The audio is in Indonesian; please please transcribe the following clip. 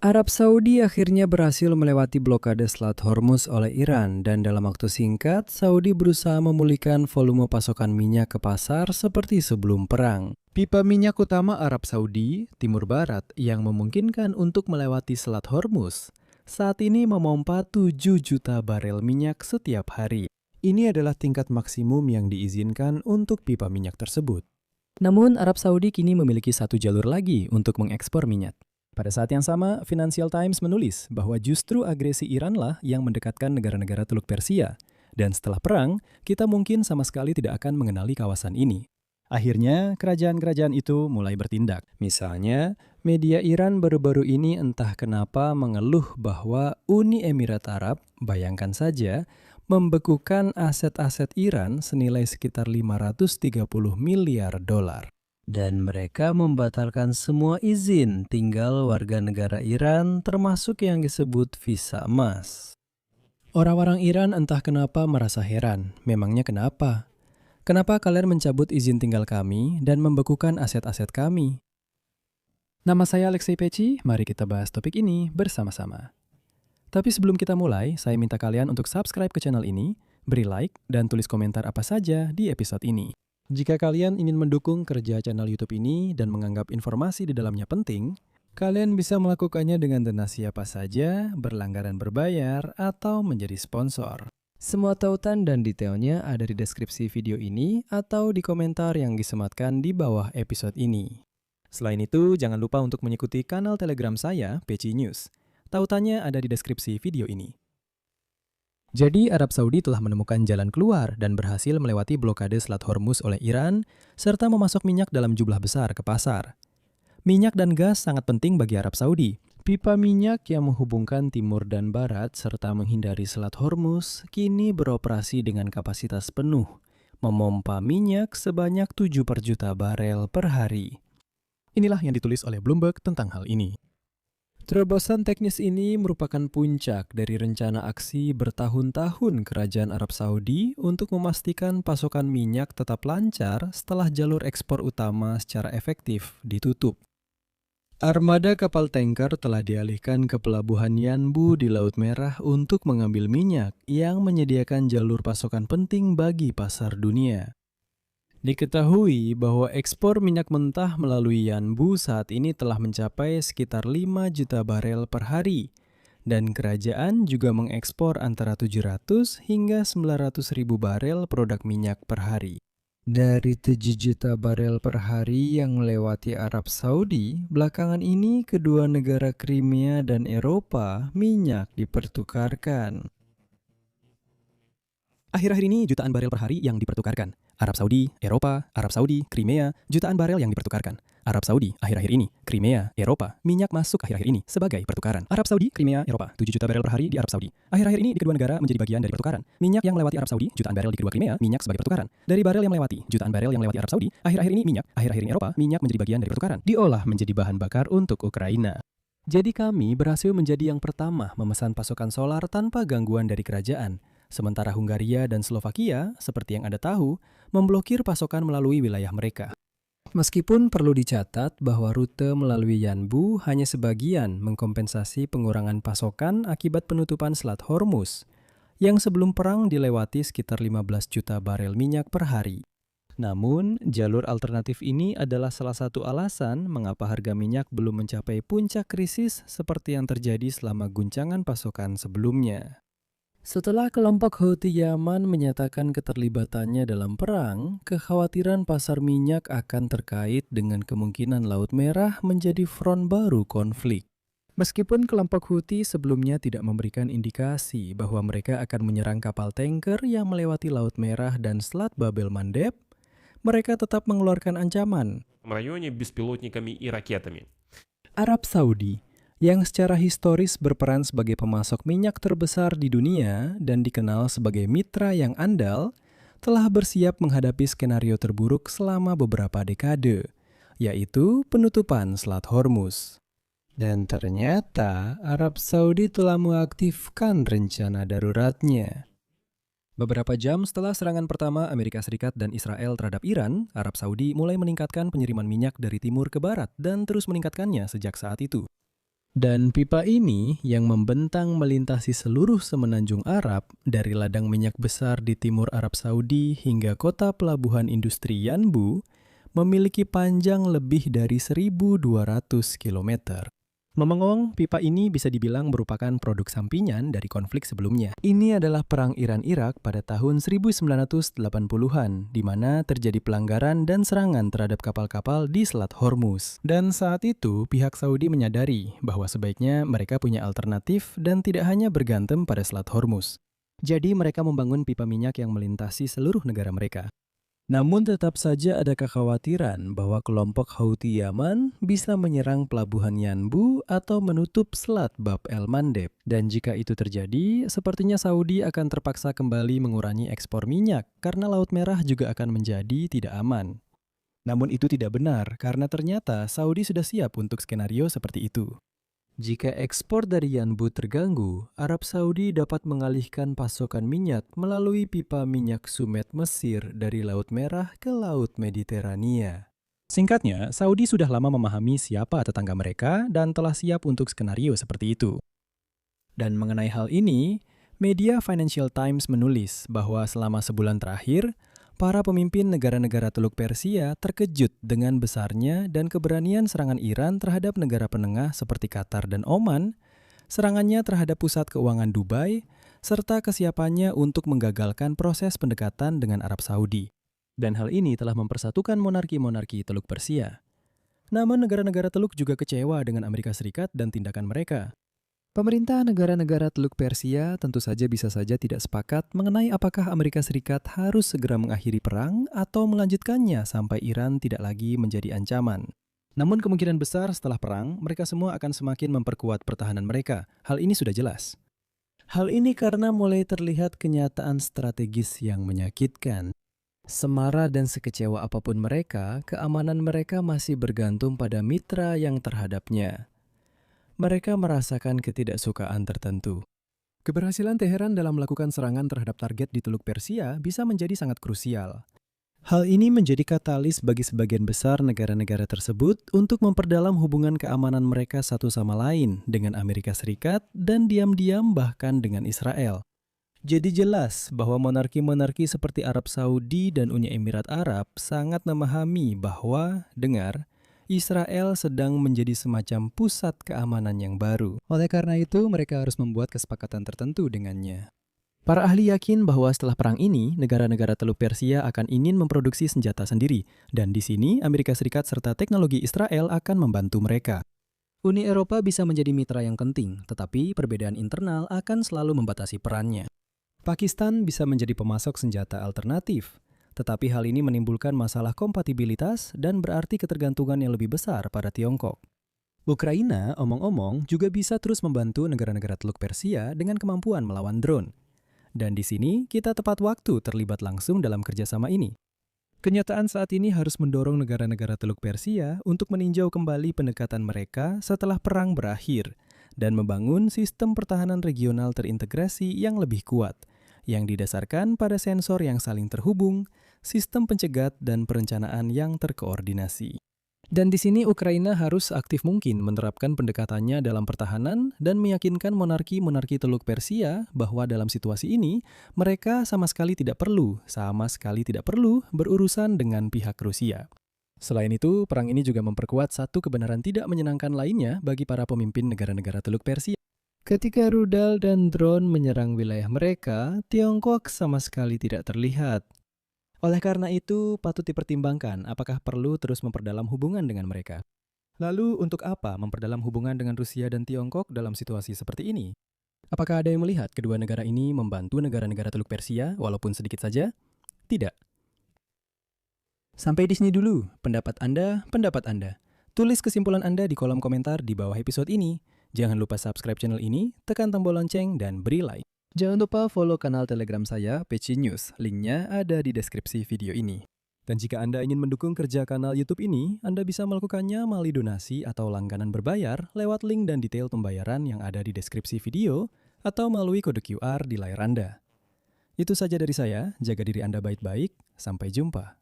Arab Saudi akhirnya berhasil melewati blokade Selat Hormuz oleh Iran dan dalam waktu singkat, Saudi berusaha memulihkan volume pasokan minyak ke pasar seperti sebelum perang. Pipa minyak utama Arab Saudi, Timur Barat, yang memungkinkan untuk melewati Selat Hormuz, saat ini memompa 7 juta barel minyak setiap hari. Ini adalah tingkat maksimum yang diizinkan untuk pipa minyak tersebut. Namun, Arab Saudi kini memiliki satu jalur lagi untuk mengekspor minyak. Pada saat yang sama, Financial Times menulis bahwa justru agresi Iranlah yang mendekatkan negara-negara Teluk Persia. Dan setelah perang, kita mungkin sama sekali tidak akan mengenali kawasan ini. Akhirnya, kerajaan-kerajaan itu mulai bertindak. Misalnya, media Iran baru-baru ini entah kenapa mengeluh bahwa Uni Emirat Arab, bayangkan saja, membekukan aset-aset Iran senilai sekitar 530 miliar dolar. Dan mereka membatalkan semua izin tinggal warga negara Iran termasuk yang disebut visa emas. Orang-orang Iran entah kenapa merasa heran. Memangnya kenapa? Kenapa kalian mencabut izin tinggal kami dan membekukan aset-aset kami? Nama saya Alexei Peci, mari kita bahas topik ini bersama-sama. Tapi sebelum kita mulai, saya minta kalian untuk subscribe ke channel ini, beri like, dan tulis komentar apa saja di episode ini. Jika kalian ingin mendukung kerja channel YouTube ini dan menganggap informasi di dalamnya penting, kalian bisa melakukannya dengan donasi apa saja, berlangganan berbayar, atau menjadi sponsor. Semua tautan dan detailnya ada di deskripsi video ini atau di komentar yang disematkan di bawah episode ini. Selain itu, jangan lupa untuk mengikuti kanal Telegram saya, Peci News. Tautannya ada di deskripsi video ini. Jadi, Arab Saudi telah menemukan jalan keluar dan berhasil melewati blokade Selat Hormuz oleh Iran, serta memasok minyak dalam jumlah besar ke pasar. Minyak dan gas sangat penting bagi Arab Saudi. Pipa minyak yang menghubungkan timur dan barat serta menghindari Selat Hormuz kini beroperasi dengan kapasitas penuh, memompa minyak sebanyak 7 per juta barel per hari. Inilah yang ditulis oleh Bloomberg tentang hal ini. Terobosan teknis ini merupakan puncak dari rencana aksi bertahun-tahun Kerajaan Arab Saudi untuk memastikan pasokan minyak tetap lancar setelah jalur ekspor utama secara efektif ditutup. Armada kapal tanker telah dialihkan ke pelabuhan Yanbu di Laut Merah untuk mengambil minyak yang menyediakan jalur pasokan penting bagi pasar dunia. Diketahui bahwa ekspor minyak mentah melalui Yanbu saat ini telah mencapai sekitar 5 juta barel per hari, dan kerajaan juga mengekspor antara 700 hingga 900 ribu barel produk minyak per hari. Dari 7 juta barel per hari yang melewati Arab Saudi, belakangan ini kedua negara Crimea dan Eropa minyak dipertukarkan. Akhir-akhir ini jutaan barel per hari yang dipertukarkan. Arab Saudi, Eropa, Arab Saudi, Crimea, jutaan barel yang dipertukarkan. Arab Saudi, akhir-akhir ini, Crimea, Eropa, minyak masuk akhir-akhir ini sebagai pertukaran. Arab Saudi, Crimea, Eropa, 7 juta barel per hari di Arab Saudi. Akhir-akhir ini di kedua negara menjadi bagian dari pertukaran. Minyak yang melewati Arab Saudi, jutaan barel di kedua Crimea, minyak sebagai pertukaran. Dari barel yang melewati, jutaan barel yang melewati Arab Saudi, akhir-akhir ini minyak, akhir-akhir ini Eropa, minyak menjadi bagian dari pertukaran. Diolah menjadi bahan bakar untuk Ukraina. Jadi kami berhasil menjadi yang pertama memesan pasokan solar tanpa gangguan dari kerajaan. Sementara Hungaria dan Slovakia, seperti yang Anda tahu, memblokir pasokan melalui wilayah mereka. Meskipun perlu dicatat bahwa rute melalui Yanbu hanya sebagian mengkompensasi pengurangan pasokan akibat penutupan Selat Hormuz, yang sebelum perang dilewati sekitar 15 juta barel minyak per hari. Namun, jalur alternatif ini adalah salah satu alasan mengapa harga minyak belum mencapai puncak krisis seperti yang terjadi selama guncangan pasokan sebelumnya. Setelah kelompok Houthi Yaman menyatakan keterlibatannya dalam perang, kekhawatiran pasar minyak akan terkait dengan kemungkinan Laut Merah menjadi front baru konflik. Meskipun kelompok Houthi sebelumnya tidak memberikan indikasi bahwa mereka akan menyerang kapal tanker yang melewati Laut Merah dan Selat Bab el-Mandeb, mereka tetap mengeluarkan ancaman. Arab Saudi, yang secara historis berperan sebagai pemasok minyak terbesar di dunia dan dikenal sebagai mitra yang andal, telah bersiap menghadapi skenario terburuk selama beberapa dekade, yaitu penutupan Selat Hormuz. Dan ternyata Arab Saudi telah mengaktifkan rencana daruratnya. Beberapa jam setelah serangan pertama Amerika Serikat dan Israel terhadap Iran, Arab Saudi mulai meningkatkan pengiriman minyak dari timur ke barat dan terus meningkatkannya sejak saat itu. Dan pipa ini yang membentang melintasi seluruh semenanjung Arab dari ladang minyak besar di timur Arab Saudi hingga kota pelabuhan industri Yanbu memiliki panjang lebih dari 1.200 km. Ngomong-ngomong, pipa ini bisa dibilang merupakan produk sampingan dari konflik sebelumnya. Ini adalah perang Iran-Irak pada tahun 1980-an, di mana terjadi pelanggaran dan serangan terhadap kapal-kapal di Selat Hormuz. Dan saat itu, pihak Saudi menyadari bahwa sebaiknya mereka punya alternatif dan tidak hanya bergantung pada Selat Hormuz. Jadi mereka membangun pipa minyak yang melintasi seluruh negara mereka. Namun tetap saja ada kekhawatiran bahwa kelompok Houthi Yaman bisa menyerang pelabuhan Yanbu atau menutup selat Bab el-Mandeb. Dan jika itu terjadi, sepertinya Saudi akan terpaksa kembali mengurangi ekspor minyak karena Laut Merah juga akan menjadi tidak aman. Namun itu tidak benar karena ternyata Saudi sudah siap untuk skenario seperti itu. Jika ekspor dari Yanbu terganggu, Arab Saudi dapat mengalihkan pasokan minyak melalui pipa minyak Sumet Mesir dari Laut Merah ke Laut Mediterania. Singkatnya, Saudi sudah lama memahami siapa tetangga mereka dan telah siap untuk skenario seperti itu. Dan mengenai hal ini, media Financial Times menulis bahwa selama sebulan terakhir, para pemimpin negara-negara Teluk Persia terkejut dengan besarnya dan keberanian serangan Iran terhadap negara penengah seperti Qatar dan Oman, serangannya terhadap pusat keuangan Dubai, serta kesiapannya untuk menggagalkan proses pendekatan dengan Arab Saudi. Dan hal ini telah mempersatukan monarki-monarki Teluk Persia. Namun negara-negara Teluk juga kecewa dengan Amerika Serikat dan tindakan mereka. Pemerintah negara-negara Teluk Persia tentu saja bisa saja tidak sepakat mengenai apakah Amerika Serikat harus segera mengakhiri perang atau melanjutkannya sampai Iran tidak lagi menjadi ancaman. Namun kemungkinan besar setelah perang, mereka semua akan semakin memperkuat pertahanan mereka. Hal ini sudah jelas. Hal ini karena mulai terlihat kenyataan strategis yang menyakitkan. Semara dan sekecewa apapun mereka, keamanan mereka masih bergantung pada mitra yang terhadapnya. Mereka merasakan ketidaksukaan tertentu. Keberhasilan Teheran dalam melakukan serangan terhadap target di Teluk Persia bisa menjadi sangat krusial. Hal ini menjadi katalis bagi sebagian besar negara-negara tersebut untuk memperdalam hubungan keamanan mereka satu sama lain dengan Amerika Serikat dan diam-diam bahkan dengan Israel. Jadi jelas bahwa monarki-monarki seperti Arab Saudi dan Uni Emirat Arab sangat memahami bahwa, Israel sedang menjadi semacam pusat keamanan yang baru. Oleh karena itu, mereka harus membuat kesepakatan tertentu dengannya. Para ahli yakin bahwa setelah perang ini, negara-negara Teluk Persia akan ingin memproduksi senjata sendiri, dan di sini Amerika Serikat serta teknologi Israel akan membantu mereka. Uni Eropa bisa menjadi mitra yang penting, tetapi perbedaan internal akan selalu membatasi perannya. Pakistan bisa menjadi pemasok senjata alternatif, tetapi hal ini menimbulkan masalah kompatibilitas dan berarti ketergantungan yang lebih besar pada Tiongkok. Ukraina, omong-omong, juga bisa terus membantu negara-negara Teluk Persia dengan kemampuan melawan drone. Dan di sini, kita tepat waktu terlibat langsung dalam kerjasama ini. Kenyataan saat ini harus mendorong negara-negara Teluk Persia untuk meninjau kembali pendekatan mereka setelah perang berakhir dan membangun sistem pertahanan regional terintegrasi yang lebih kuat, yang didasarkan pada sensor yang saling terhubung, sistem pencegat, dan perencanaan yang terkoordinasi. Dan di sini Ukraina harus aktif mungkin menerapkan pendekatannya dalam pertahanan dan meyakinkan monarki-monarki Teluk Persia bahwa dalam situasi ini mereka sama sekali tidak perlu berurusan dengan pihak Rusia. Selain itu, perang ini juga memperkuat satu kebenaran tidak menyenangkan lainnya bagi para pemimpin negara-negara Teluk Persia. Ketika rudal dan drone menyerang wilayah mereka, Tiongkok sama sekali tidak terlihat. Oleh karena itu, patut dipertimbangkan apakah perlu terus memperdalam hubungan dengan mereka. Lalu, untuk apa memperdalam hubungan dengan Rusia dan Tiongkok dalam situasi seperti ini? Apakah ada yang melihat kedua negara ini membantu negara-negara Teluk Persia walaupun sedikit saja? Tidak. Sampai di sini dulu pendapat Anda. Tulis kesimpulan Anda di kolom komentar di bawah episode ini. Jangan lupa subscribe channel ini, tekan tombol lonceng, dan beri like. Jangan lupa follow kanal Telegram saya, PC News. Linknya ada di deskripsi video ini. Dan jika Anda ingin mendukung kerja kanal YouTube ini, Anda bisa melakukannya melalui donasi atau langganan berbayar lewat link dan detail pembayaran yang ada di deskripsi video atau melalui kode QR di layar Anda. Itu saja dari saya, jaga diri Anda baik-baik, sampai jumpa.